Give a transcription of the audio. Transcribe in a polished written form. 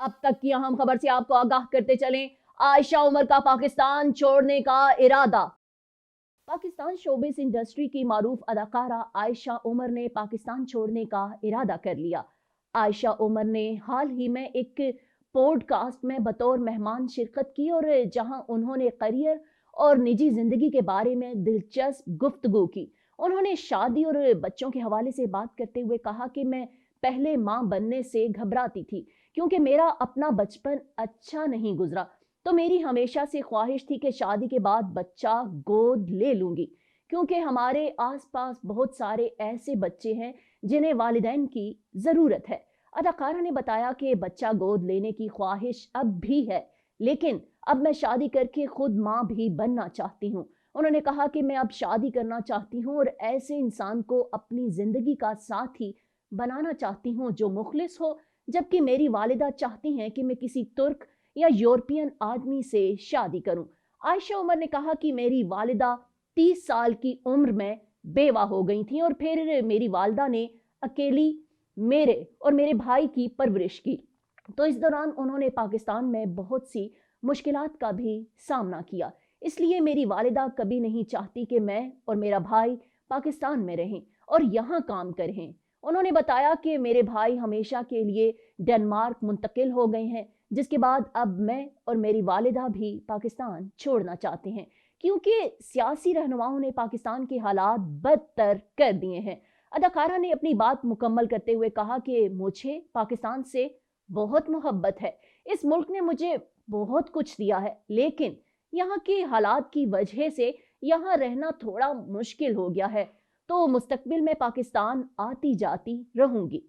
अब तक की अहम खबर से आपको आगाह करते चलें, आयशा उमर का पाकिस्तान छोड़ने का इरादा। पाकिस्तान शोबिस इंडस्ट्री की मारूफ अदाकारा आयशा उमर ने पाकिस्तान छोड़ने का इरादा कर लिया। आयशा उमर ने हाल ही में एक पॉडकास्ट में बतौर मेहमान शिरकत की और जहां उन्होंने करियर और निजी जिंदगी के बारे में दिलचस्प गुफ्तगू की। उन्होंने शादी और बच्चों के हवाले से बात करते हुए कहा कि मैं पहले मां बनने से घबराती थी क्योंकि मेरा अपना बचपन अच्छा नहीं गुजरा, तो मेरी हमेशा से ख्वाहिश थी कि शादी के बाद बच्चा गोद ले लूंगी, क्योंकि हमारे आसपास बहुत सारे ऐसे बच्चे हैं जिन्हें वालिदैन की ज़रूरत है। अदाकारा ने बताया कि बच्चा गोद लेने की ख्वाहिश अब भी है, लेकिन अब मैं शादी करके खुद माँ भी बनना चाहती हूँ। उन्होंने कहा कि मैं अब शादी करना चाहती हूँ और ऐसे इंसान को अपनी ज़िंदगी का साथी बनाना चाहती हूँ जो मुखलिस हो, जबकि मेरी वालिदा चाहती हैं कि मैं किसी तुर्क या यूरोपियन आदमी से शादी करूं। आयशा उमर ने कहा कि मेरी वालिदा 30 साल की उम्र में बेवा हो गई थी और फिर मेरी वालिदा ने अकेली मेरे और मेरे भाई की परवरिश की। तो इस दौरान उन्होंने पाकिस्तान में बहुत सी मुश्किलात का भी सामना किया। इसलिए मेरी वालिदा कभी नहीं चाहती कि मैं और मेरा भाई पाकिस्तान में रहें और यहाँ काम करें। उन्होंने बताया कि मेरे भाई हमेशा के लिए डेनमार्क मुंतकिल हो गए हैं, जिसके बाद अब मैं और मेरी वालिदा भी पाकिस्तान छोड़ना चाहते हैं क्योंकि सियासी रहनुमाओं ने पाकिस्तान के हालात बदतर कर दिए हैं। अदाकारा ने अपनी बात मुकम्मल करते हुए कहा कि मुझे पाकिस्तान से बहुत मोहब्बत है। इस मुल्क ने मुझे बहुत कुछ दिया है, लेकिन यहाँ के हालात की वजह से यहाँ रहना थोड़ा मुश्किल हो गया है, तो मुस्तकबिल में पाकिस्तान आती जाती रहूंगी।